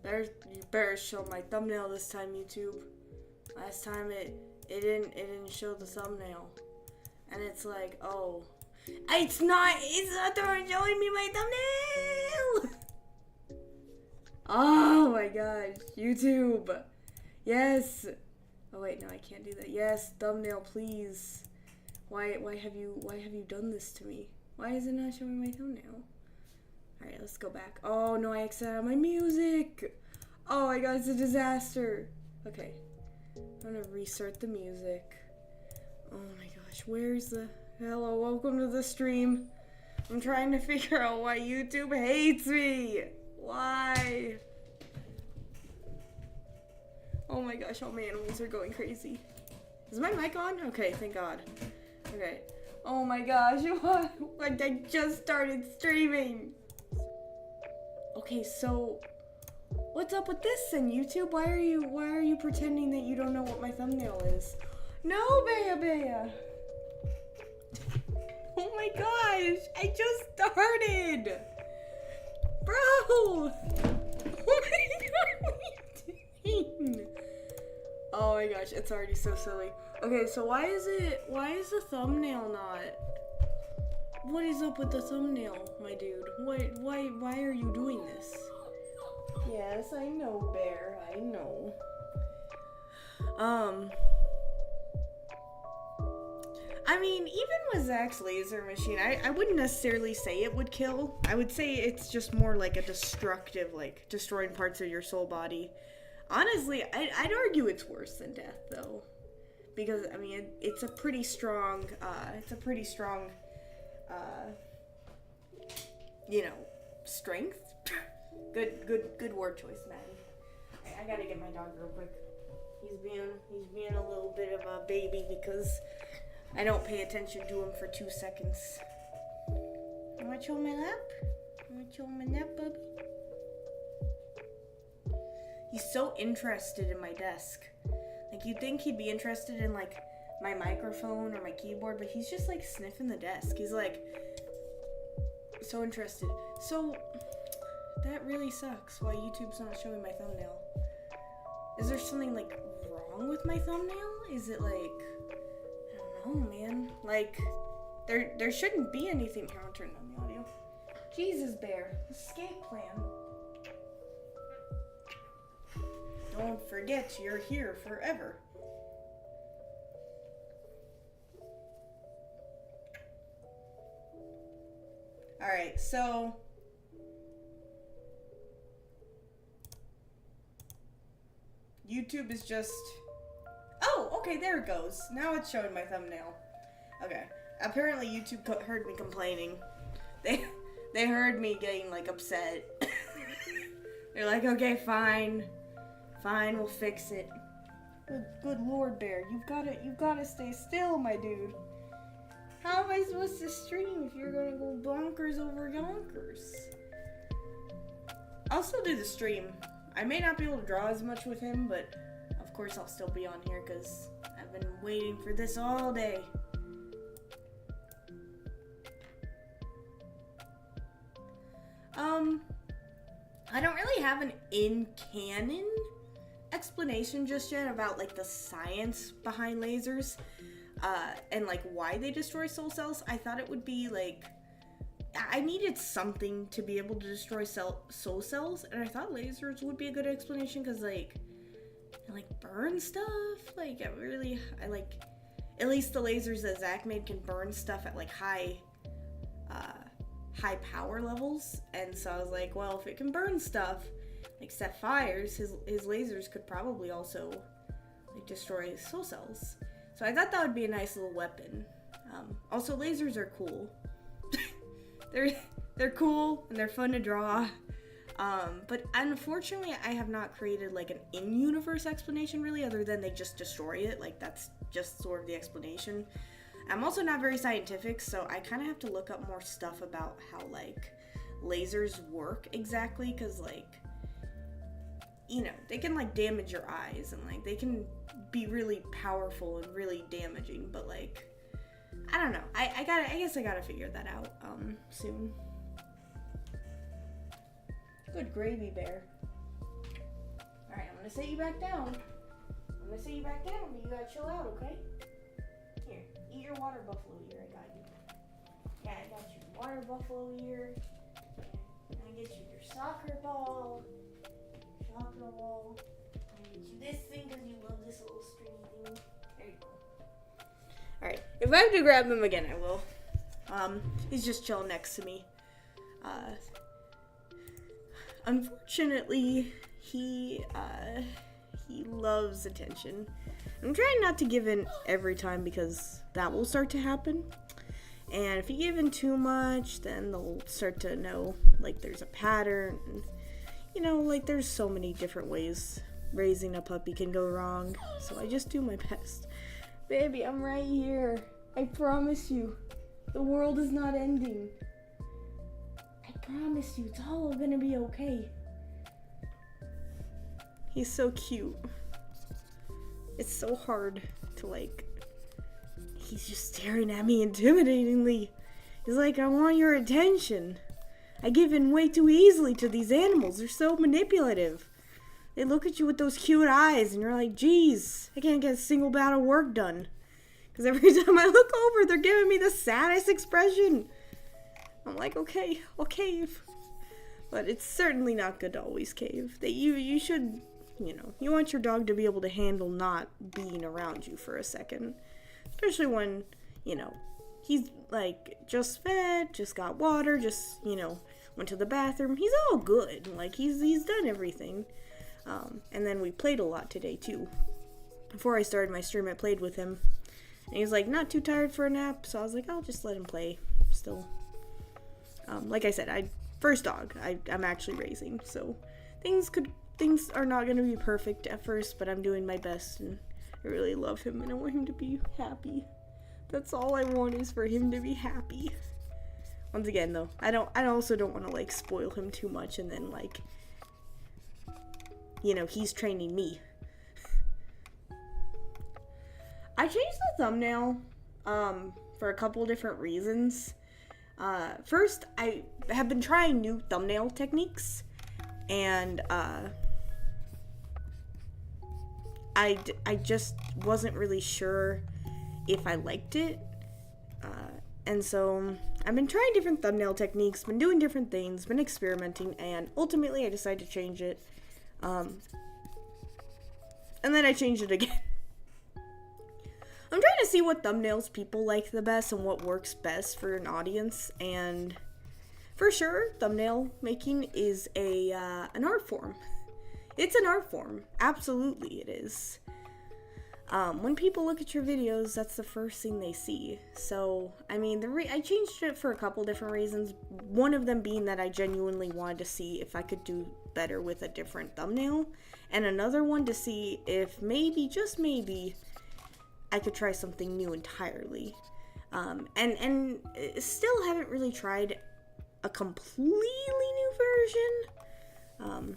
You better show my thumbnail this time, YouTube. Last time it didn't show the thumbnail. And it's like, oh. It's not showing me my thumbnail! Oh my gosh, YouTube. Yes. Oh wait, no, I can't do that. Yes, thumbnail, please. Why have you done this to me? Why is it not showing my thumbnail? Alright, let's go back. Oh no, I exited out my music. Oh my god, it's a disaster. Okay. I'm gonna restart the music. Oh my gosh, where's the... Hello, welcome to the stream. I'm trying to figure out why YouTube hates me. Why? Oh my gosh, all my animals are going crazy. Is my mic on? Okay, thank God. Okay. Oh my gosh, what? I just started streaming. Okay, so what's up with this then, YouTube? Why are you pretending that you don't know what my thumbnail is? No, Bea. Oh my gosh, I just started. Bro! Oh my god, what are you doing? Oh my gosh, it's already so silly. Okay, so why is the thumbnail not? What is up with the thumbnail, my dude? Why are you doing this? Yes, I know, Bear, I know. I mean, even with Zach's laser machine, I wouldn't necessarily say it would kill. I would say it's just more like a destructive, like, destroying parts of your soul body. Honestly, I'd argue it's worse than death, though. Because, I mean, it's a pretty strong, you know, strength. Good word choice, man. I gotta get my dog real quick. He's being a little bit of a baby because I don't pay attention to him for 2 seconds. You wanna chill on my lap? You wanna chill on my lap, bubby? He's so interested in my desk. Like, you'd think he'd be interested in, like, my microphone or my keyboard, but he's just, like, sniffing the desk. He's, like, so interested. So, that really sucks why YouTube's not showing my thumbnail. Is there something, like, wrong with my thumbnail? Is it, like... I don't know, man. Like, there shouldn't be anything. Here, I'll turn on the audio. Jesus, Bear. Escape plan. Don't forget, you're here forever. Alright, so... YouTube is just... Oh, okay, there it goes. Now it's showing my thumbnail. Okay. Apparently YouTube heard me complaining. They heard me getting, like, upset. They're like, okay, fine. Fine, we'll fix it. Good Lord, Bear. You've gotta stay still, my dude. How am I supposed to stream if you're gonna go bonkers over yonkers? I'll still do the stream. I may not be able to draw as much with him, but of course I'll still be on here because I've been waiting for this all day. I don't really have an in-canon explanation just yet about, like, the science behind lasers, and, like, why they destroy soul cells. I thought it would be, like, I needed something to be able to destroy soul cells, and I thought lasers would be a good explanation, because, like, burn stuff. Like, I like, at least the lasers that Zach made can burn stuff at, like, high power levels, and so I was like, well, if it can burn stuff, like, set fires, his lasers could probably also, like, destroy soul cells. So I thought that would be a nice little weapon. Also, lasers are cool. They're cool, and they're fun to draw. But unfortunately, I have not created, like, an in-universe explanation, really, other than they just destroy it. Like, that's just sort of the explanation. I'm also not very scientific, so I kind of have to look up more stuff about how, like, lasers work exactly, because, like, you know, they can, like, damage your eyes, and, like, they can be really powerful and really damaging, but, like, I don't know. I guess I gotta figure that out, soon. Good gravy, Bear. gonna set you back down. I'm gonna set you back down, but you gotta chill out, okay? Here, eat your water buffalo ear. I got you. Yeah, I got you. Water buffalo ear. And I get you your soccer ball. Soccer ball. And I get you this thing because you love this little stringy thing. There you go. Alright, if I have to grab him again, I will. He's just chilling next to me. Unfortunately, he loves attention. I'm trying not to give in every time because that will start to happen. And if you give in too much, then they'll start to know, like, there's a pattern. And, you know, like, there's so many different ways raising a puppy can go wrong. So I just do my best. Baby, I'm right here. I promise you. The world is not ending. I promise you, it's all gonna be okay. He's so cute. It's so hard to, like, he's just staring at me intimidatingly. He's like, I want your attention. I give in way too easily to these animals. They're so manipulative. They look at you with those cute eyes and you're like, geez, I can't get a single bout of work done. Because every time I look over, they're giving me the saddest expression. I'm like, okay, I'll cave. But it's certainly not good to always cave. You should, you know, you want your dog to be able to handle not being around you for a second. Especially when, you know, he's like just fed, just got water, just, you know, went to the bathroom. He's all good. Like, he's done everything. And then we played a lot today, too. Before I started my stream, I played with him. And he was, like, not too tired for a nap, so I was like, I'll just let him play still. Like I said, first dog I'm actually raising, so things are not going to be perfect at first, but I'm doing my best, and I really love him, and I want him to be happy. That's all I want, is for him to be happy. Once again, though, I also don't want to, like, spoil him too much, and then, like, you know, he's training me. I changed the thumbnail for a couple different reasons. First, I have been trying new thumbnail techniques, and I just wasn't really sure if I liked it, and so I've been trying different thumbnail techniques, been doing different things, been experimenting, and ultimately I decided to change it, and then I changed it again. I'm trying to see what thumbnails people like the best and what works best for an audience, and for sure, thumbnail making is an art form. It's an art form. Absolutely it is. When people look at your videos, that's the first thing they see. So, I mean, I changed it for a couple different reasons. One of them being that I genuinely wanted to see if I could do better with a different thumbnail, and another one to see if maybe, just maybe, I could try something new entirely. And still haven't really tried a completely new version.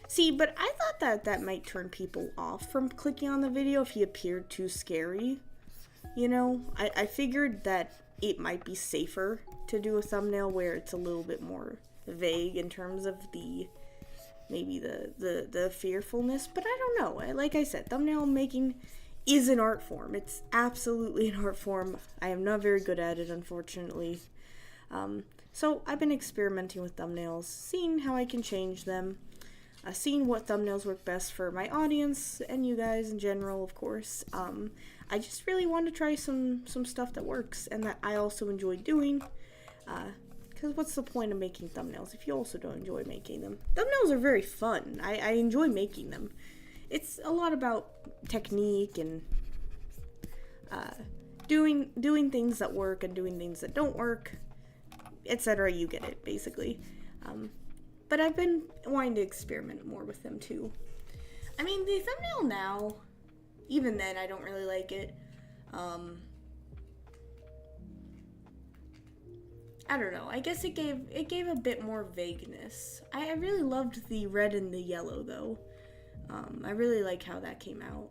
See, but I thought that might turn people off from clicking on the video if he appeared too scary. You know, I figured that it might be safer to do a thumbnail where it's a little bit more vague in terms of maybe the fearfulness, but I don't know. Like I said, thumbnail making is an art form. It's absolutely an art form. I am not very good at it, unfortunately. So I've been experimenting with thumbnails, seeing how I can change them, seeing what thumbnails work best for my audience and you guys in general, of course. I just really want to try some stuff that works and that I also enjoy doing. Because what's the point of making thumbnails if you also don't enjoy making them? Thumbnails are very fun. I enjoy making them. It's a lot about technique and doing things that work and doing things that don't work, etc. You get it, basically. But I've been wanting to experiment more with them, too. I mean, the thumbnail now, even then, I don't really like it. I don't know. I guess it gave a bit more vagueness. I really loved the red and the yellow, though. I really like how that came out.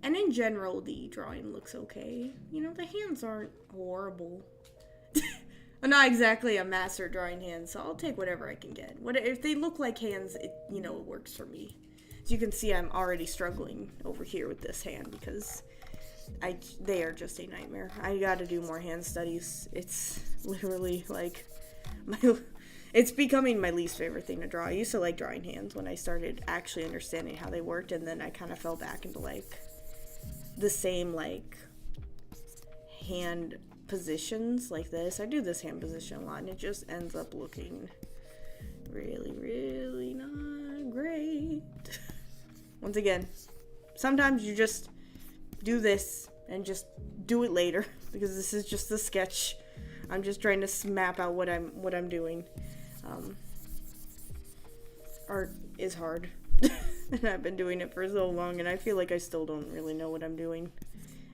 And in general, the drawing looks okay. You know, the hands aren't horrible. I'm not exactly a master at drawing hands, so I'll take whatever I can get. What if they look like hands? It works for me. As you can see, I'm already struggling over here with this hand because they are just a nightmare. I gotta do more hand studies. It's literally like it's becoming my least favorite thing to draw. I used to like drawing hands when I started actually understanding how they worked, and then I kind of fell back into like the same like hand positions like this. I do this hand position a lot, and it just ends up looking really, really not great. Once again, sometimes you just do this and just do it later because this is just a sketch. I'm just trying to map out what I'm doing. Art is hard, and I've been doing it for so long, and I feel like I still don't really know what I'm doing,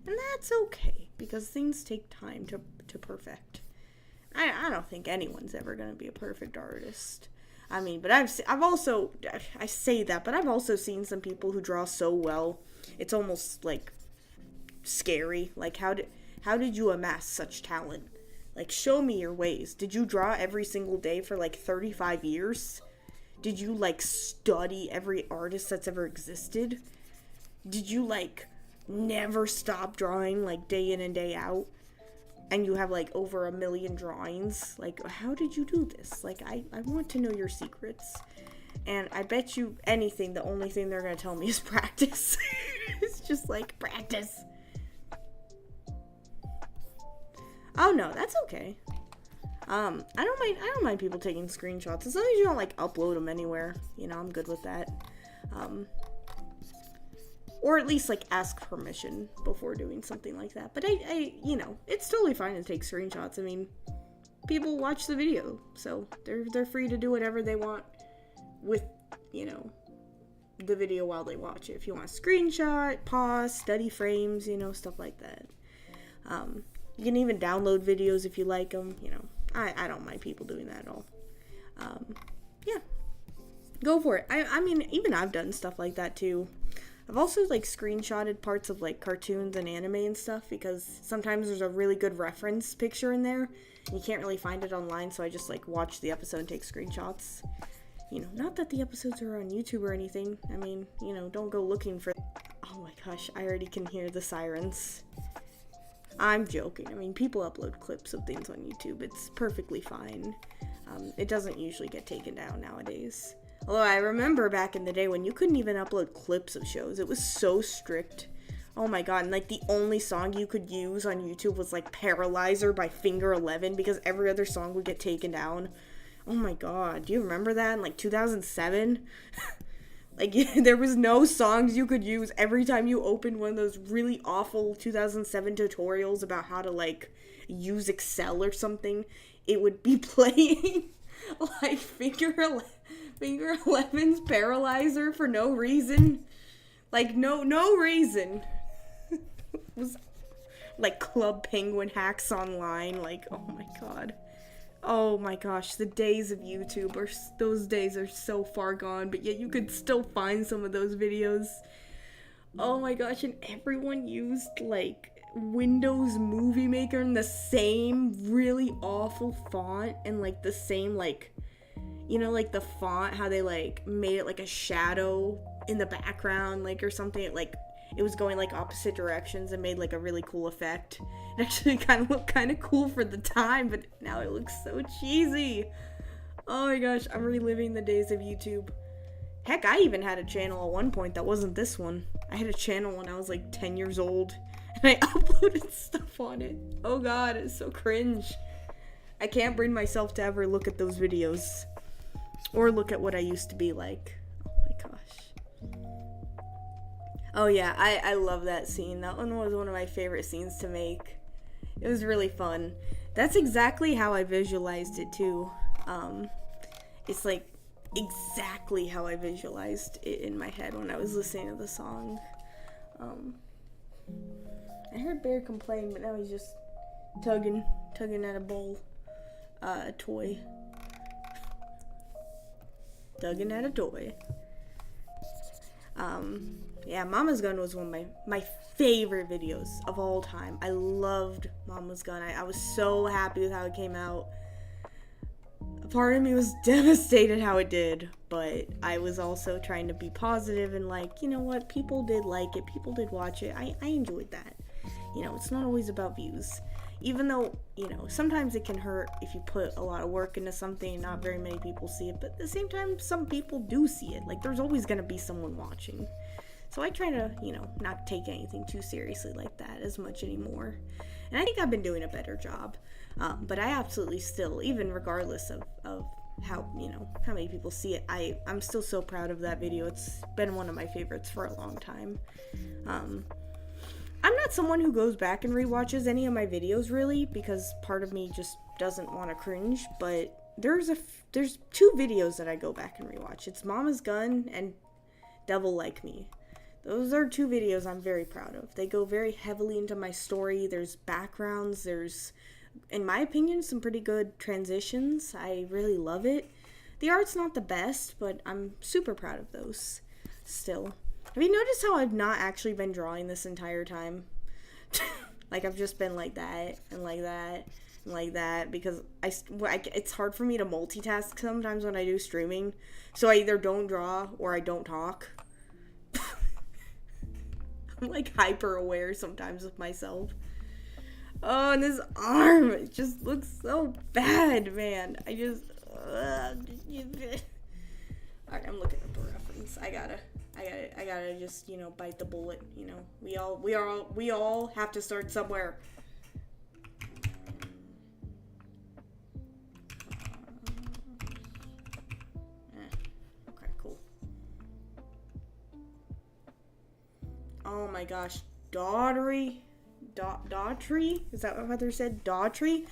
and that's okay because things take time to perfect. I don't think anyone's ever gonna be a perfect artist. I mean, but I've also, I say that, but I've also seen some people who draw so well, it's almost like scary. Like, how did you amass such talent? Like, show me your ways. Did you draw every single day for like 35 years? Did you like study every artist that's ever existed? Did you like never stop drawing like day in and day out? And you have like over 1 million drawings. Like, how did you do this? Like, I want to know your secrets. And I bet you anything, the only thing they're gonna tell me is practice. It's just like practice. Oh no, that's okay. I don't mind people taking screenshots as long as you don't like upload them anywhere. I'm good with that. Or at least like ask permission before doing something like that. But it's totally fine to take screenshots. I mean, people watch the video, so they're free to do whatever they want with, the video while they watch it. If you want to screenshot, pause, study frames, stuff like that. You can even download videos if you like them, I don't mind people doing that at all. Yeah. Go for it. I mean, even I've done stuff like that too. I've also like screenshotted parts of like cartoons and anime and stuff because sometimes there's a really good reference picture in there and you can't really find it online, so I just like watch the episode and take screenshots. Not that the episodes are on YouTube or anything. I mean, don't go looking for. Oh my gosh, I already can hear the sirens. I'm joking. I mean, people upload clips of things on YouTube. It's perfectly fine. It doesn't usually get taken down nowadays. Although I remember back in the day when you couldn't even upload clips of shows. It was so strict. Oh my god. And like the only song you could use on YouTube was like Paralyzer by Finger 11 because every other song would get taken down. Oh my god. Do you remember that in like 2007? Like, there was no songs you could use every time you opened one of those really awful 2007 tutorials about how to, like, use Excel or something. It would be playing, like, Finger 11's Paralyzer for no reason. Like, no reason. It was, like, Club Penguin hacks online. Like, oh my god. Oh my gosh, the days of YouTube those days are so far gone, but yet you could still find some of those videos. Oh my gosh, and everyone used like Windows Movie Maker in the same really awful font and like the same like, like the font, how they like made it like a shadow in the background, like or something, like it was going like opposite directions and made like a really cool effect. It actually kind of looked kind of cool for the time, but now it looks so cheesy. Oh my gosh, I'm reliving the days of YouTube. Heck, I even had a channel at one point that wasn't this one. I had a channel when I was like 10 years old, and I uploaded stuff on it. Oh god, it's so cringe. I can't bring myself to ever look at those videos. Or look at what I used to be like. Oh my gosh. Oh yeah, I love that scene. That one was one of my favorite scenes to make. It was really fun. That's exactly how I visualized it too. It's like exactly how I visualized it in my head when I was listening to the song. I heard Bear complain, but now he's just tugging at a bowl, a toy. Tugging at a toy. Yeah, Mama's Gun was one of my favorite videos of all time. I loved Mama's Gun. I was so happy with how it came out. part of me was devastated how it did, but I was also trying to be positive and like, you know what, people did like it, people did watch it. I enjoyed that. You know, it's not always about views. Even though, you know, sometimes it can hurt if you put a lot of work into something and not very many people see it, but at the same time, some people do see it. Like, there's always gonna be someone watching. So I try to, you know, not take anything too seriously like that as much anymore. And I think I've been doing a better job. But I absolutely still, even regardless of how, you know, how many people see it, I'm still so proud of that video. It's been one of my favorites for a long time. I'm not someone who goes back and rewatches any of my videos, really, because part of me just doesn't want to cringe, but there's 2 videos that I go back and rewatch. It's Mama's Gun and Devil Like Me. Those are 2 videos I'm very proud of. They go very heavily into my story. There's backgrounds. There's, in my opinion, some pretty good transitions. I really love it. The art's not the best, but I'm super proud of those still. Have you noticed how I've not actually been drawing this entire time? Like, I've just been like that, and like that, and like that, because it's hard for me to multitask sometimes when I do streaming, so I either don't draw or I don't talk. I'm, like, hyper aware sometimes of myself. Oh, and this arm, it just looks so bad, man. Alright, I'm looking up a reference. I gotta just, you know, bite the bullet, you know. We all have to start somewhere. Okay, cool. Oh my gosh, Daughtry? Is that what Heather said? Daughtry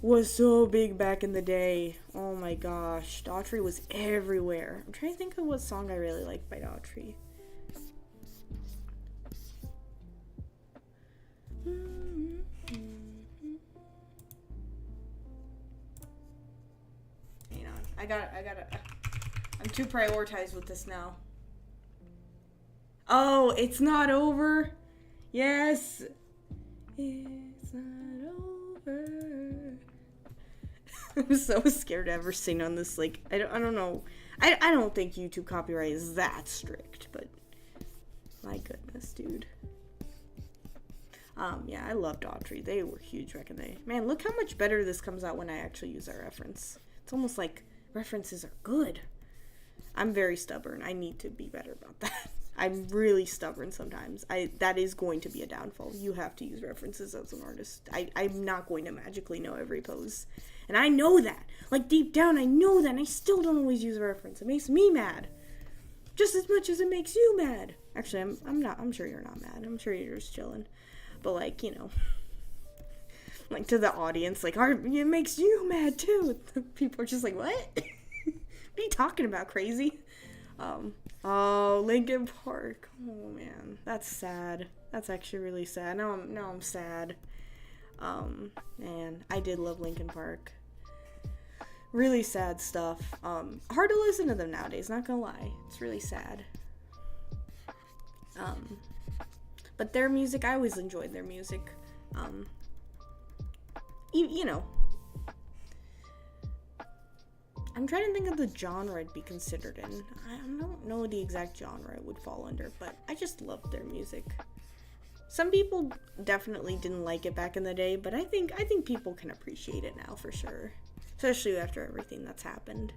was so big back in the day. Oh my gosh, Daughtry was everywhere. I'm trying to think of what song I really liked by Daughtry. Hang on, I gotta. I'm too prioritized with this now. Oh, It's Not Over. Yes. It's not over. I'm so scared to ever sing on this. Like, I don't know. I don't think YouTube copyright is that strict, but my goodness, dude. Yeah, I love Daughtry. They were huge back in the day. Man, look how much better this comes out when I actually use our reference. It's almost like references are good. I'm very stubborn. I need to be better about that. I'm really stubborn sometimes. That is going to be a downfall. You have to use references as an artist. I'm not going to magically know every pose. And I know that. Like, deep down, I know that, and I still don't always use a reference. It makes me mad. Just as much as it makes you mad. Actually, I'm sure you're not mad. I'm sure you're just chilling. But, like, you know, like, to the audience, like, it makes you mad, too. People are just like, what? What are you talking about, crazy? Oh, Linkin Park. Oh man, that's sad. That's actually really sad. Now I'm sad. Man, I did love Linkin Park. Really sad stuff. Hard to listen to them nowadays, not gonna lie. It's really sad. But their music, I always enjoyed their music. You know, I'm trying to think of the genre it'd be considered in. I don't know the exact genre it would fall under, but I just loved their music. Some people definitely didn't like it back in the day, but I think people can appreciate it now for sure. Especially after everything that's happened.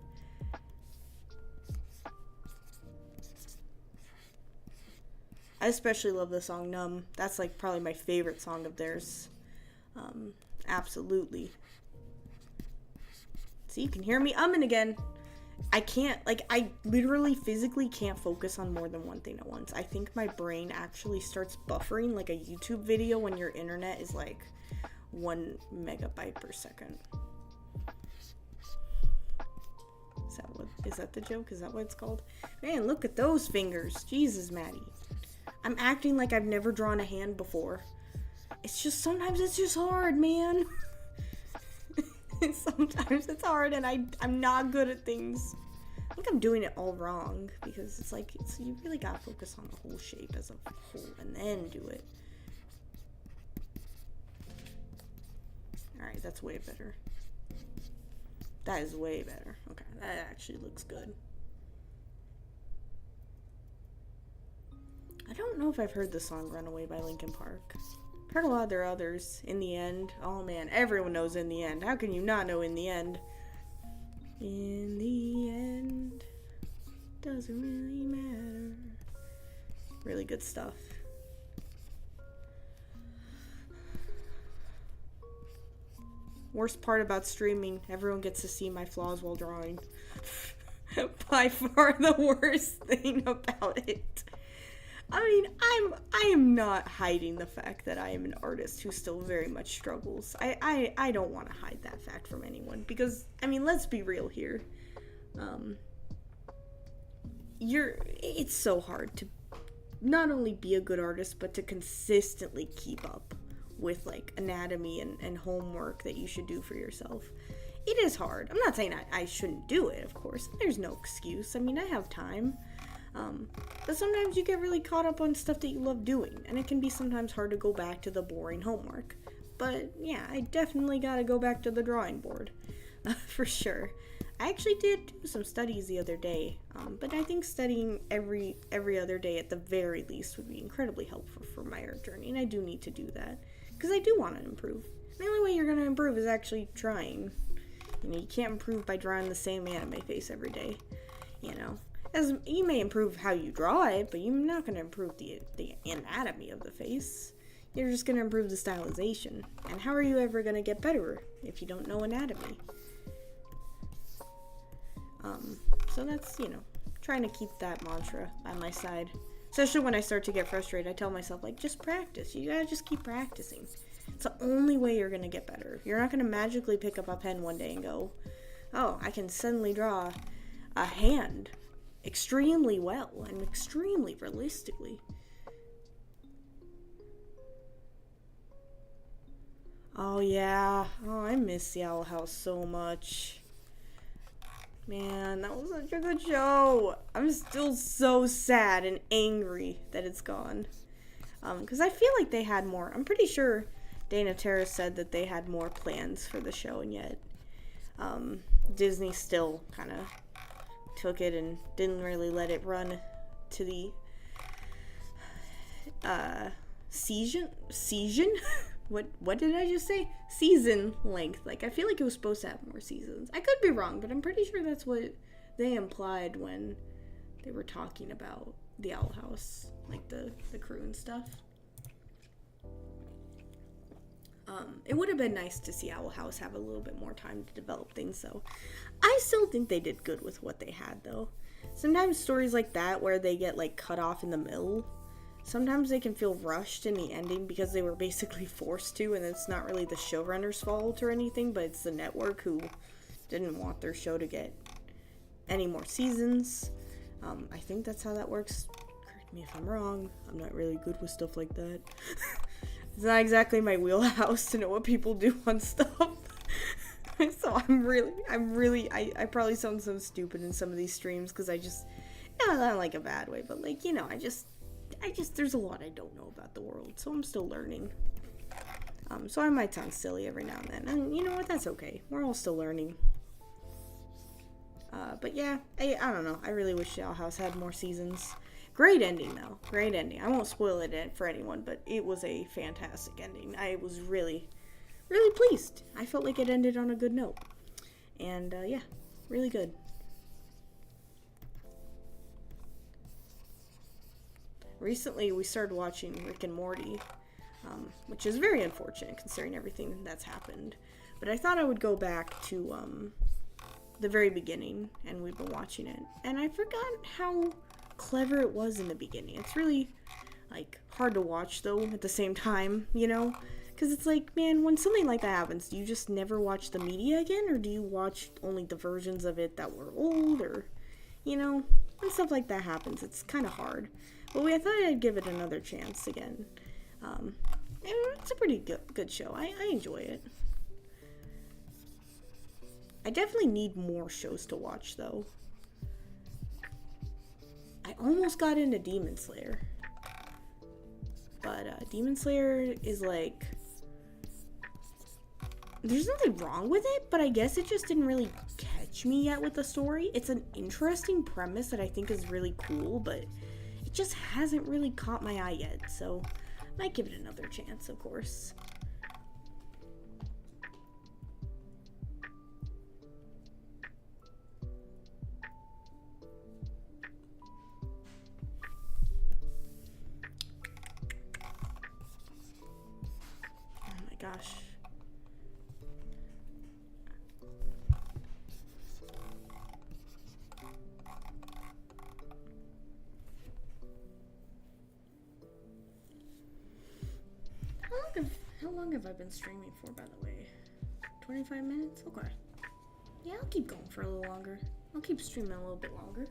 I especially love the song Numb. That's like probably my favorite song of theirs. Absolutely. See, you can hear me umming again. I literally physically can't focus on more than one thing at once. I think my brain actually starts buffering like a YouTube video when your internet is like 1 megabyte per second. Is that the joke? Is that what it's called? Man, look at those fingers. Jesus, Maddie. I'm acting like I've never drawn a hand before. It's just, sometimes it's just hard, man. Sometimes it's hard and I'm not good at things. I think I'm doing it all wrong because it's like, you really gotta focus on the whole shape as a whole and then do it. Alright, that's way better. That is way better. Okay, that actually looks good. I don't know if I've heard the song Runaway by Linkin Park. I've heard a lot of their others. In the End. Oh man, everyone knows In the End. How can you not know In the End? In the end, doesn't really matter. Really good stuff. Worst part about streaming, everyone gets to see my flaws while drawing. By far the worst thing about it. I mean, I am not hiding the fact that I am an artist who still very much struggles. I don't want to hide that fact from anyone because, I mean, let's be real here. It's so hard to not only be a good artist, but to consistently keep up with, like, anatomy and homework that you should do for yourself. It is hard. I'm not saying I shouldn't do it, of course. There's no excuse. I mean, I have time. But sometimes you get really caught up on stuff that you love doing, and it can be sometimes hard to go back to the boring homework. But yeah, I definitely gotta go back to the drawing board, for sure. I actually did do some studies the other day, but I think studying every other day at the very least would be incredibly helpful for my art journey, and I do need to do that, because I do want to improve. The only way you're going to improve is actually trying. You know, you can't improve by drawing the same anime face every day, you know. As you may improve how you draw it, but you're not going to improve the anatomy of the face. You're just going to improve the stylization. And how are you ever going to get better if you don't know anatomy? So that's, you know, trying to keep that mantra by my side. Especially when I start to get frustrated, I tell myself, like, just practice. You gotta just keep practicing. It's the only way you're gonna get better. You're not gonna magically pick up a pen one day and go, oh, I can suddenly draw a hand extremely well and extremely realistically. Oh yeah, oh, I miss the Owl House so much. Man, that was such a good show. I'm still so sad and angry that it's gone. Because I feel like they had more. I'm pretty sure Dana Terrace said that they had more plans for the show, and yet Disney still kind of took it and didn't really let it run to the season? What did I just say? Season length. Like, I feel like it was supposed to have more seasons. I could be wrong, but I'm pretty sure that's what they implied when they were talking about the Owl House. Like, the crew and stuff. It would have been nice to see Owl House have a little bit more time to develop things, though. I still think they did good with what they had, though. Sometimes stories like that, where they get, like, cut off in the middle, sometimes they can feel rushed in the ending because they were basically forced to, and it's not really the showrunner's fault or anything, but it's the network who didn't want their show to get any more seasons. I think that's how that works. Correct me if I'm wrong. I'm not really good with stuff like that. It's not exactly my wheelhouse to know what people do on stuff. So I probably sound so stupid in some of these streams because I just, not like a bad way, but like, you know, I just, there's a lot I don't know about the world, so I'm still learning. So I might sound silly every now and then, and you know what, that's okay. We're all still learning. But yeah, I don't know. I really wish Owl House had more seasons. Great ending, though. Great ending. I won't spoil it for anyone, but it was a fantastic ending. I was really, really pleased. I felt like it ended on a good note. And, yeah, really good. Recently, we started watching Rick and Morty, which is very unfortunate considering everything that's happened. But I thought I would go back to the very beginning, and we've been watching it. And I forgot how clever it was in the beginning. It's really, like, hard to watch, though, at the same time, you know? Because it's like, man, when something like that happens, do you just never watch the media again? Or do you watch only the versions of it that were old? Or, you know, when stuff like that happens, it's kind of hard. But I thought I'd give it another chance again. It's a pretty good show. I enjoy it. I definitely need more shows to watch, though. I almost got into Demon Slayer. But Demon Slayer is like... There's nothing wrong with it, but I guess it just didn't really catch me yet with the story. It's an interesting premise that I think is really cool, but it just hasn't really caught my eye yet, so I might give it another chance, of course. Oh my gosh. How long have I been streaming for, by the way? 25 minutes? Okay. Yeah, I'll keep going for a little longer. I'll keep streaming a little bit longer.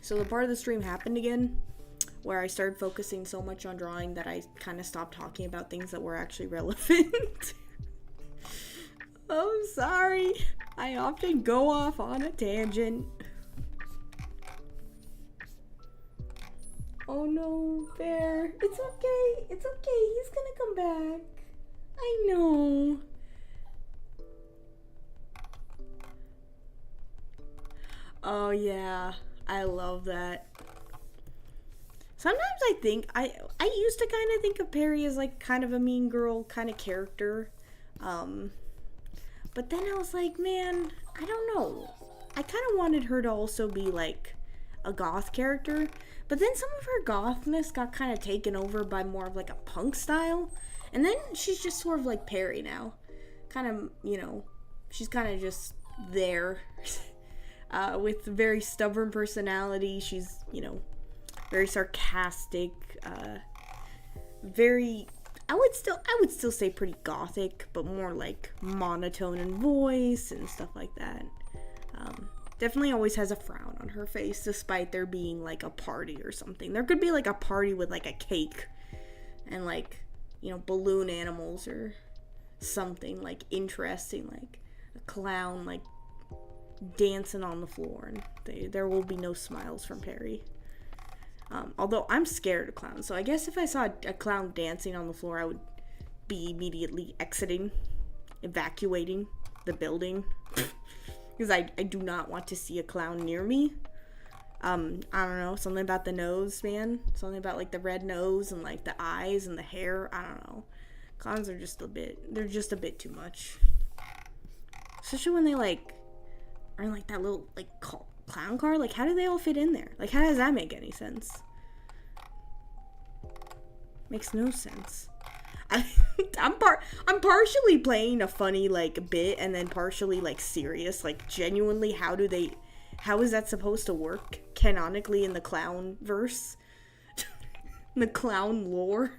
So the part of the stream happened again where I started focusing so much on drawing that I kind of stopped talking about things that were actually relevant. Oh, sorry. I often go off on a tangent. Oh no, Bear. It's okay. It's okay. He's gonna come back. I know. Oh yeah. I love that. Sometimes I think I used to kind of think of Perry as like kind of a mean girl kind of character. But then I was like, man, I don't know. I kind of wanted her to also be like a goth character. But then some of her gothness got kind of taken over by more of like a punk style. And then she's just sort of like Perry now. Kind of, you know, she's kind of just there. With a very stubborn personality. She's, you know, very sarcastic. Very... I would still say pretty gothic, but more like monotone in voice and stuff like that. Definitely always has a frown on her face, despite there being like a party or something. There could be like a party with like a cake and like, you know, balloon animals or something like interesting, like a clown like dancing on the floor, and there will be no smiles from Perry. Although I'm scared of clowns, so I guess if I saw a clown dancing on the floor, I would be immediately evacuating the building. Because I do not want to see a clown near me. I don't know, something about the nose, man. Something about, like, the red nose and, like, the eyes and the hair. I don't know. Clowns are just they're just a bit too much. Especially when they, like, are in, like, that little, like, clown car. Like, how do they all fit in there? Like, how does that make any sense? Makes no sense. I'm partially playing a funny, like, bit and then partially, like, serious. Like, genuinely, how is that supposed to work canonically in the clown verse? The clown lore?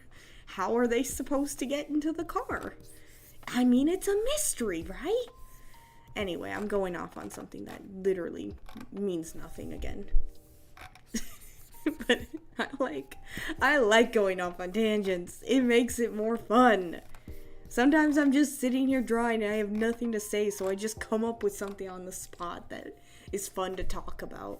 How are they supposed to get into the car? I mean, it's a mystery, right? Anyway, I'm going off on something that literally means nothing again. But I like going off on tangents. It makes it more fun. Sometimes I'm just sitting here drawing and I have nothing to say, so I just come up with something on the spot that is fun to talk about.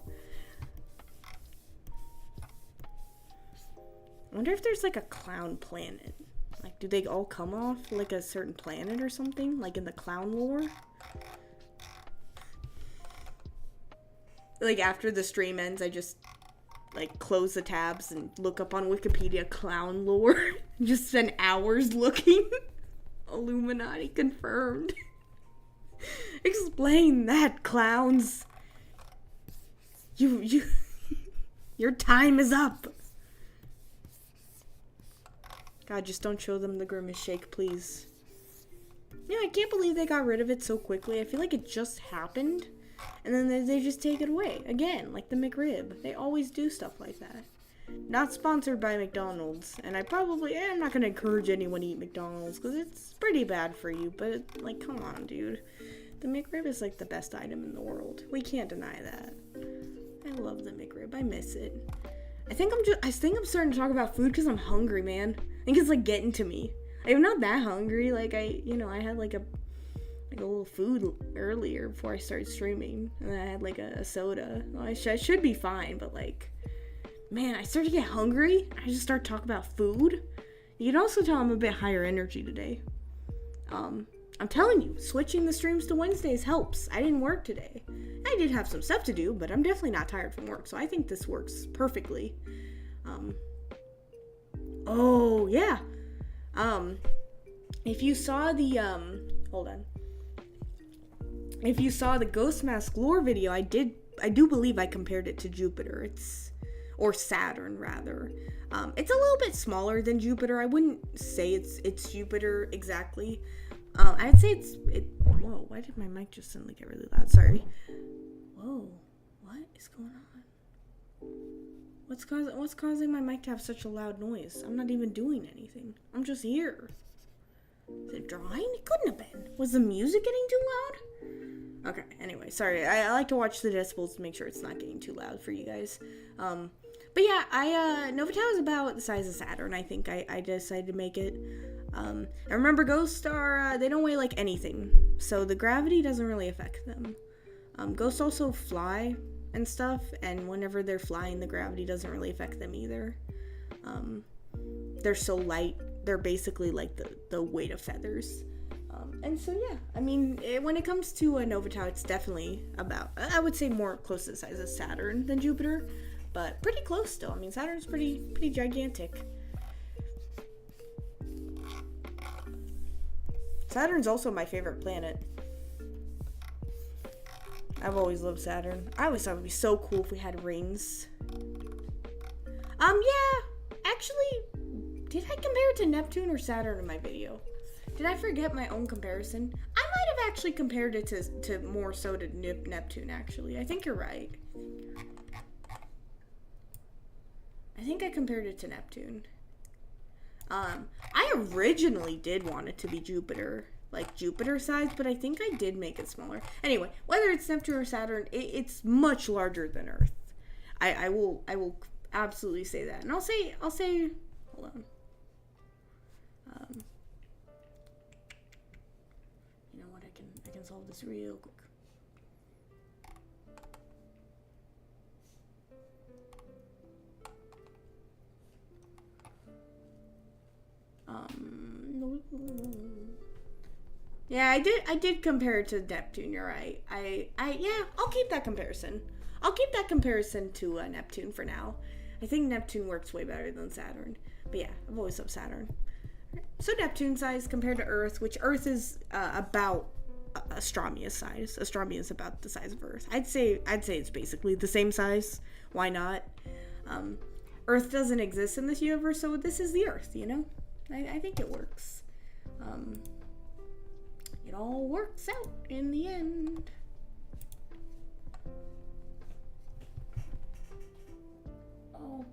I wonder if there's like a clown planet. Like, do they all come off like a certain planet or something? Like in the clown lore? Like after the stream ends, I just like close the tabs and look up on Wikipedia clown lore. Just spend hours looking. Illuminati confirmed. Explain that, clowns. Your time is up. God, just don't show them the Grimace Shake, please. Yeah, I can't believe they got rid of it so quickly. I feel like it just happened. And then they just take it away. Again, like the McRib. They always do stuff like that. Not sponsored by McDonald's. And I'm not going to encourage anyone to eat McDonald's. Because it's pretty bad for you. But, like, come on, dude. The McRib is, like, the best item in the world. We can't deny that. I love the McRib. I miss it. I think I'm starting to talk about food because I'm hungry, man. I think it's, like, getting to me. I'm not that hungry. Like, I had, like, a little food earlier before I started streaming. And then I had, like, a soda. Well, I should be fine, but, like, Man, I start to get hungry. I just start talking about food. You can also tell I'm a bit higher energy today. I'm telling you, switching the streams to Wednesdays helps. I didn't work today. I did have some stuff to do, but I'm definitely not tired from work, so I think this works perfectly. Oh, yeah. If you saw the, hold on. If you saw the Ghost Mask lore video, I do believe I compared it to Jupiter. Or Saturn, rather. It's a little bit smaller than Jupiter. I wouldn't say it's Jupiter exactly. I'd say whoa, why did my mic just suddenly get really loud? Sorry. Whoa, what is going on? What's causing my mic to have such a loud noise? I'm not even doing anything. I'm just here. Is it drawing? It couldn't have been. Was the music getting too loud? Okay, anyway, sorry. I like to watch the decibels to make sure it's not getting too loud for you guys. But yeah, Novatau is about the size of Saturn. I think I decided to make it. I remember ghosts they don't weigh like anything, so the gravity doesn't really affect them. Ghosts also fly and stuff, and whenever they're flying, the gravity doesn't really affect them either. They're so light, they're basically like the weight of feathers. And so yeah, I mean, when it comes to a Novatau, it's definitely about, I would say, more close to the size of Saturn than Jupiter, but pretty close still. I mean, Saturn's pretty gigantic. Saturn's also my favorite planet. I've always loved Saturn. I always thought it would be so cool if we had rings. Yeah, actually, did I compare it to Neptune or Saturn in my video? Did I forget my own comparison? I might have actually compared it to more so to Neptune, actually. I think you're right. I think I compared it to Neptune. I originally did want it to be Jupiter, like Jupiter size, but I think I did make it smaller. Anyway, whether it's Neptune or Saturn, it's much larger than Earth. I will absolutely say that. And I'll say, hold on. You know what, I can solve this real quick. Yeah, I did compare it to Neptune, you're right. Yeah, I'll keep that comparison. I'll keep that comparison to Neptune for now. I think Neptune works way better than Saturn. But yeah, I've always loved Saturn. So Neptune size compared to Earth, which Earth is about Astromia's size. Astromia is about the size of Earth. I'd say it's basically the same size. Why not? Earth doesn't exist in this universe, so this is the Earth, you know? I think it works. It all works out in the end. Oh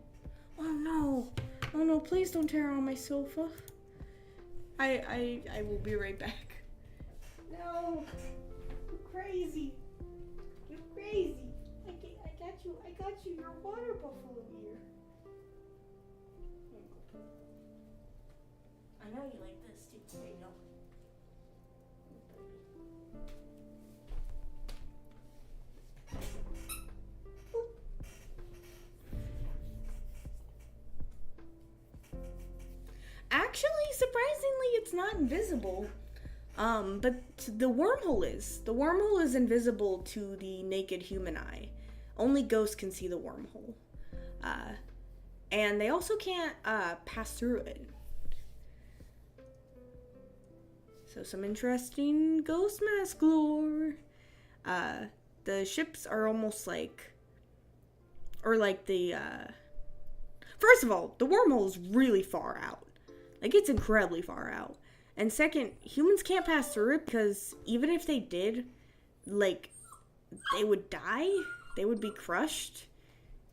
no, please don't tear on my sofa. I will be right back. No, you're crazy. You're crazy. I got you your water buffalo here. I know you like this too. There you go. Actually, surprisingly, it's not invisible. But the wormhole is. The wormhole is invisible to the naked human eye. Only ghosts can see the wormhole. And they also can't pass through it. So some interesting Ghost Mask lore. The ships are almost like, or like the, first of all, the wormhole is really far out. Like, it's incredibly far out. And second, humans can't pass through it because even if they did, like, they would die. They would be crushed.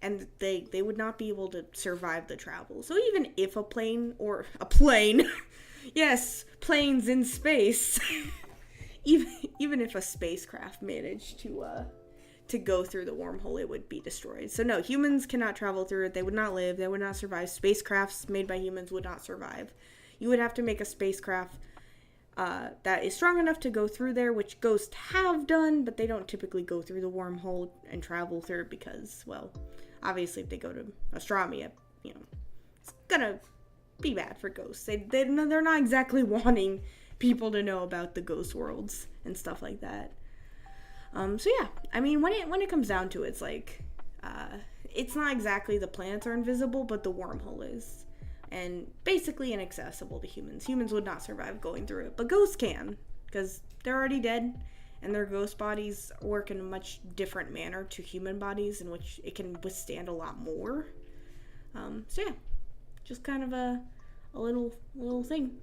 And they would not be able to survive the travel. So even if a plane, yes, planes in space. even if a spacecraft managed to go through the wormhole, it would be destroyed. So no, humans cannot travel through it. They would not live. They would not survive. Spacecrafts made by humans would not survive. You would have to make a spacecraft that is strong enough to go through there, which ghosts have done, but they don't typically go through the wormhole and travel through it because, well, Obviously, if they go to astronomy, you know, it's gonna be bad for ghosts. They're not exactly wanting people to know about the ghost worlds and stuff like that. So yeah, I mean, when it comes down to it, it's like, it's not exactly the planets are invisible, but the wormhole is. And basically inaccessible to humans. Humans would not survive going through it, but ghosts can, because they're already dead, and their ghost bodies work in a much different manner to human bodies, in which it can withstand a lot more. So yeah, just kind of a little thing.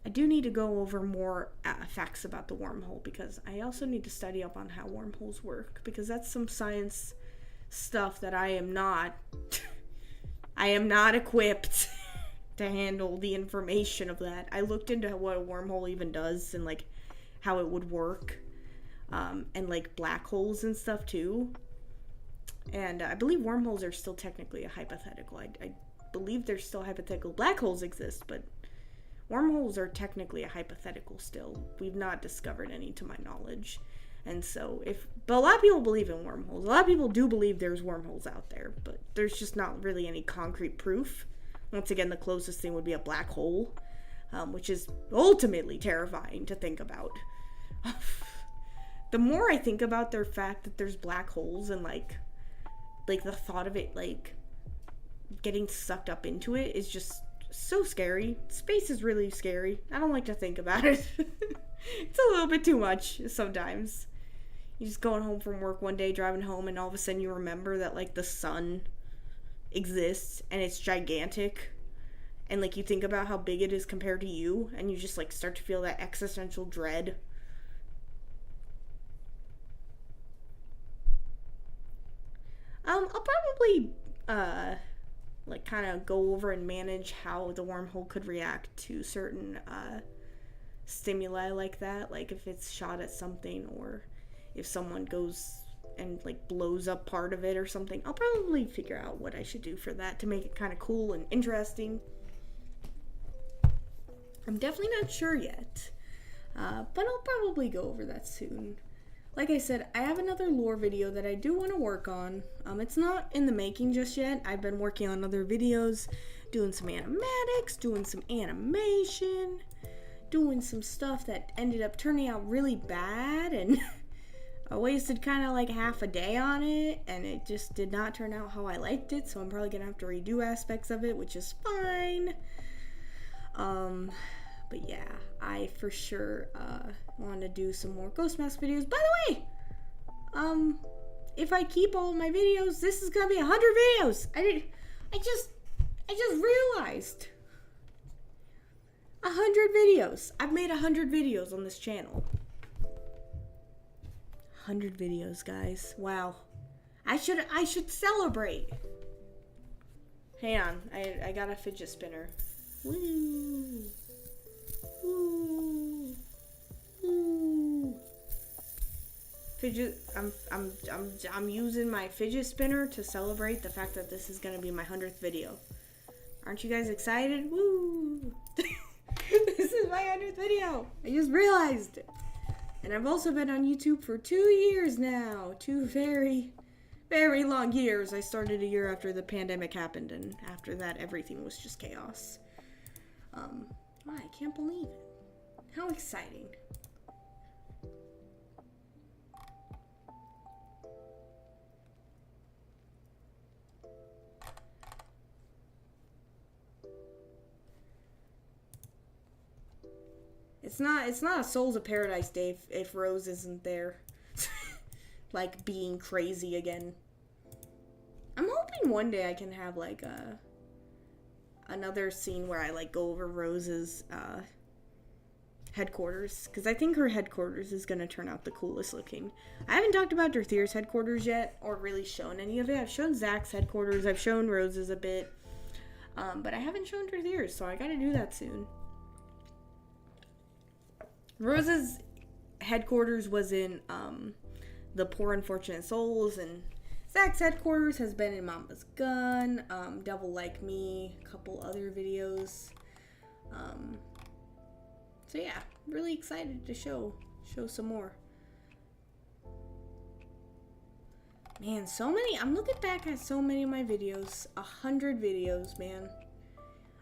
I do need to go over more facts about the wormhole, because I also need to study up on how wormholes work, because that's some science stuff that I am not equipped to handle the information of that. I looked into what a wormhole even does and like how it would work, and like black holes and stuff too. And I believe wormholes are still technically a hypothetical. I believe there's still hypothetical. Black holes exist, but wormholes are technically a hypothetical still. We've not discovered any to my knowledge. And so, but a lot of people believe in wormholes. A lot of people do believe there's wormholes out there, but there's just not really any concrete proof. Once again, the closest thing would be a black hole, which is ultimately terrifying to think about. The more I think about the fact that there's black holes and like the thought of it like getting sucked up into it is just so scary. Space is really scary. I don't like to think about it. It's a little bit too much sometimes. You're just going home from work one day, driving home, and all of a sudden you remember that like the sun exists and it's gigantic, and like you think about how big it is compared to you, and you just like start to feel that existential dread. I'll probably like kind of go over and manage how the wormhole could react to certain stimuli like that, like if it's shot at something, or if someone goes and like blows up part of it or something. I'll probably figure out what I should do for that to make it kind of cool and interesting. I'm definitely not sure yet, but I'll probably go over that soon. Like I said, I have another lore video that I do want to work on. It's not in the making just yet. I've been working on other videos, doing some animatics, doing some animation, doing some stuff that ended up turning out really bad, and I wasted kind of like half a day on it, and it just did not turn out how I liked it, so I'm probably going to have to redo aspects of it, which is fine. But yeah, I for sure want to do some more Ghost Mask videos. By the way, if I keep all my videos, this is gonna be 100 videos. I just realized 100 videos. I've made 100 videos on this channel. 100 videos, guys. Wow. I should celebrate. Hang on, I got a fidget spinner. Woo. Ooh. Ooh. Fidget. I'm using my fidget spinner to celebrate the fact that this is gonna be my 100th video. Aren't you guys excited? Woo! This is my 100th video. I just realized. And I've also been on YouTube for 2 years now. 2 very, very long years. I started a year after the pandemic happened, and after that, everything was just chaos. I can't believe it. How exciting. It's not a Souls of Paradise day if Rose isn't there. Like being crazy again. I'm hoping one day I can have like another scene where I like go over Rose's headquarters, because I think her headquarters is gonna turn out the coolest looking. I haven't talked about Dorthier's headquarters yet, or really shown any of it. I've shown Zach's headquarters, I've shown Rose's a bit, but I haven't shown Dorthier's, so I gotta do that soon. Rose's headquarters was in the Poor Unfortunate Souls, and Zach's headquarters has been in Mama's Gun, Devil Like Me, a couple other videos. So yeah, really excited to show some more. Man, so many. I'm looking back at so many of my videos. 100 videos, man.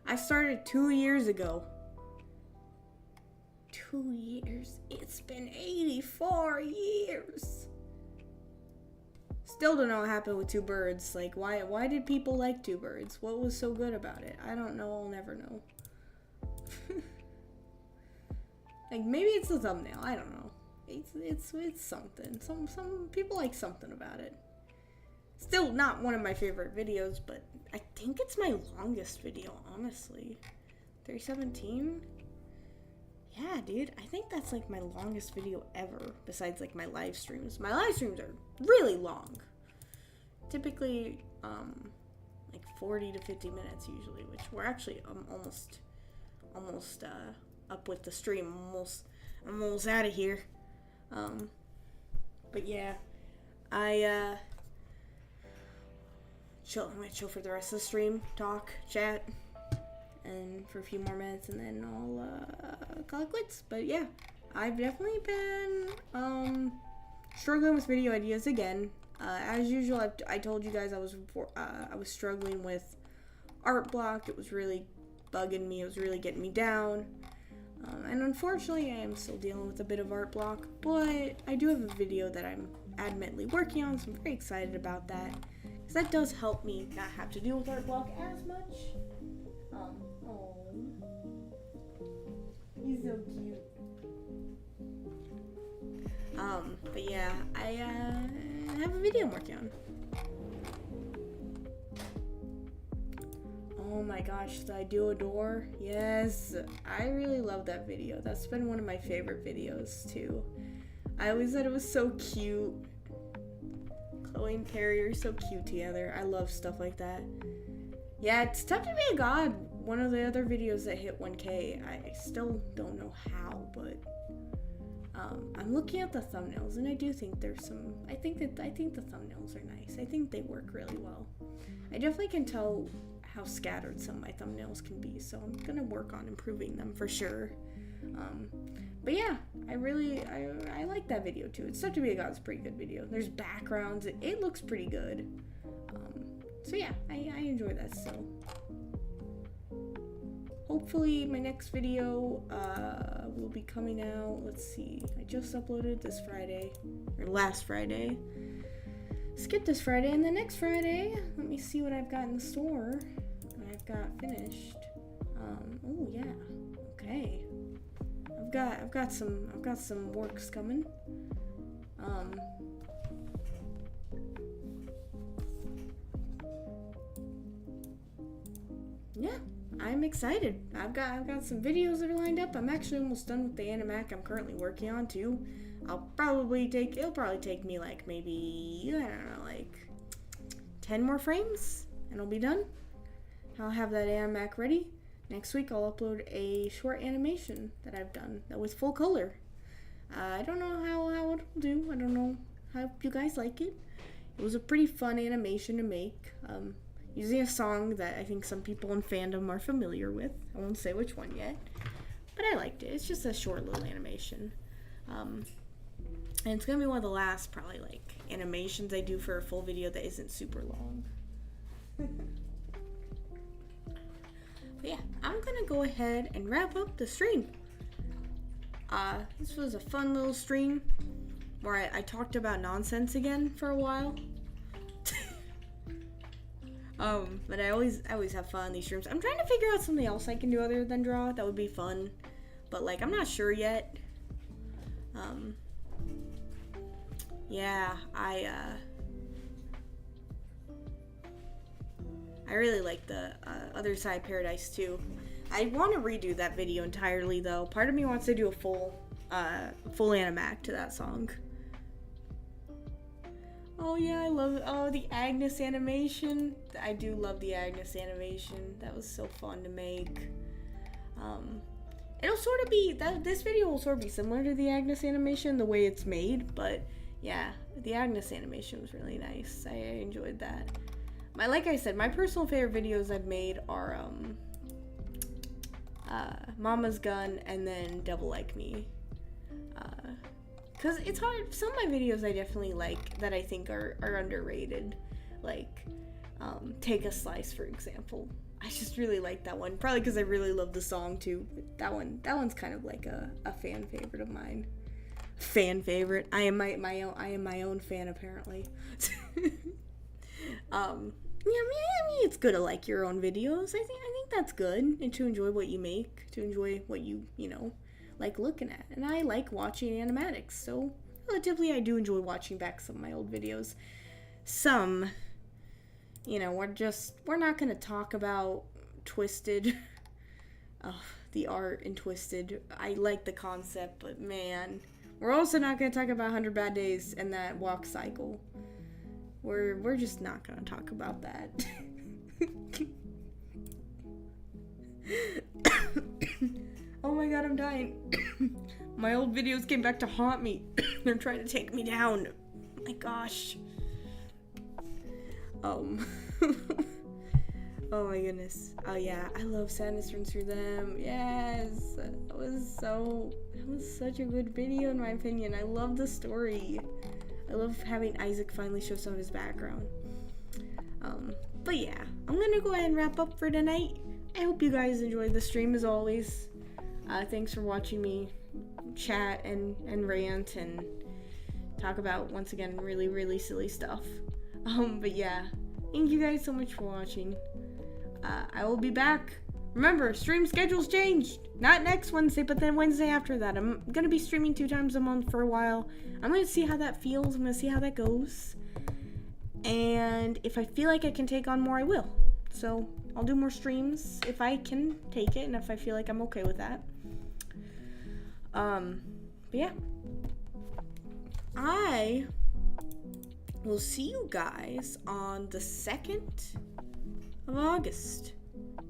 I started 2 years ago. 2 years. It's been 84 years. Still don't know what happened with Two Birds. Like, why did people like Two Birds? What was so good about it? I don't know. I'll never know. Like, maybe it's the thumbnail. I don't know. It's something. Some people like something about it. Still not one of my favorite videos, but I think it's my longest video, honestly. 317? Yeah, dude. I think that's like my longest video ever, besides like my live streams. My live streams are really long. Typically, like 40 to 50 minutes usually, which we're actually almost up with the stream. I'm almost out of here. But yeah, I'm gonna chill for the rest of the stream, talk, chat, and for a few more minutes, and then I'll call it quits. But yeah, I've definitely been struggling with video ideas again. As usual, I told you guys I was struggling with art block. It was really bugging me. It was really getting me down. And unfortunately, I am still dealing with a bit of art block, but I do have a video that I'm adamantly working on, so I'm very excited about that, because that does help me not have to deal with art block as much. Oh, he's so cute. But yeah, I have a video I'm working on. Oh my gosh, did I do a door? Yes, I really love that video. That's been one of my favorite videos too. I always thought it was so cute. Chloe and Perry are so cute together. I love stuff like that. Yeah, it's tough to be a god. One of the other videos that hit 1K. I still don't know how, but I'm looking at the thumbnails, and I do think there's some. I think the thumbnails are nice. I think they work really well. I definitely can tell how scattered some of my thumbnails can be, so I'm gonna work on improving them for sure. But yeah, I like that video too. It's Tough to Be a God's a pretty good video. There's backgrounds. It looks pretty good. So yeah, I enjoy that still. Hopefully my next video will be coming out. Let's see. I just uploaded this Friday, or last Friday. Skip this Friday, and the next Friday, let me see what I've got in the store. What I've got finished. Oh yeah. Okay. I've got some works coming. Yeah, I'm excited. I've got some videos that are lined up. I'm actually almost done with the animac I'm currently working on too. It'll probably take me like maybe, I don't know, like 10 more frames and I'll be done. I'll have that animac ready. Next week I'll upload a short animation that I've done with full color. I don't know how it'll do. I don't know how you guys like it. It was a pretty fun animation to make. Using a song that I think some people in fandom are familiar with. I won't say which one yet, but I liked it. It's just a short little animation. And it's gonna be one of the last probably like animations I do for a full video that isn't super long. But yeah, I'm gonna go ahead and wrap up the stream. This was a fun little stream where I talked about nonsense again for a while. But I always have fun in these streams. I'm trying to figure out something else I can do other than draw. That would be fun, but like I'm not sure yet. Yeah, I really like the Other Side Paradise too. I want to redo that video entirely though. Part of me wants to do a full animac to that song. Oh yeah, I love it. Oh, the Agnes animation. I do love the Agnes animation. That was so fun to make. It'll sort of be this video will sort of be similar to the Agnes animation, the way it's made, but yeah, the Agnes animation was really nice. I enjoyed that. Like I said, my personal favorite videos I've made are Mama's Gun and then Devil Like Me. because it's hard. Some of my videos I definitely like that I think are underrated, like Take a Slice, for example. I just really like that one, probably because I really love the song too. That one's kind of like a fan favorite of mine. Fan favorite. I am my own fan, apparently. Yeah, it's good to like your own videos. I think that's good, and to enjoy what you make, to enjoy what you like looking at. And I like watching animatics, so relatively I do enjoy watching back some of my old videos. Some, we're not gonna talk about Twisted. The art in Twisted. I like the concept, but man, we're also not gonna talk about 100 Bad Days and that walk cycle. We're just not gonna talk about that. Oh my god, I'm dying. My old videos came back to haunt me. They're trying to take me down. Oh my gosh. Oh my goodness. Oh yeah, I love Sadness Runs Through Them. Yes. That was such a good video in my opinion. I love the story. I love having Isaac finally show some of his background. But yeah, I'm gonna go ahead and wrap up for tonight. I hope you guys enjoyed the stream as always. Thanks for watching me chat and rant and talk about, once again, really, really silly stuff. But yeah, thank you guys so much for watching. I will be back. Remember, stream schedule's changed. Not next Wednesday, but then Wednesday after that. I'm gonna be streaming 2 times a month for a while. I'm gonna see how that feels. I'm gonna see how that goes. And if I feel like I can take on more, I will. So I'll do more streams if I can take it and if I feel like I'm okay with that. But yeah. I will see you guys on the 2nd of August.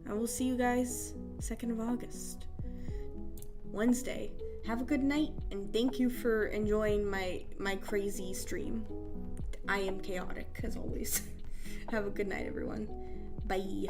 I will see you guys 2nd of August. Wednesday. Have a good night, and thank you for enjoying my crazy stream. I am chaotic, as always. Have a good night, everyone. Bye.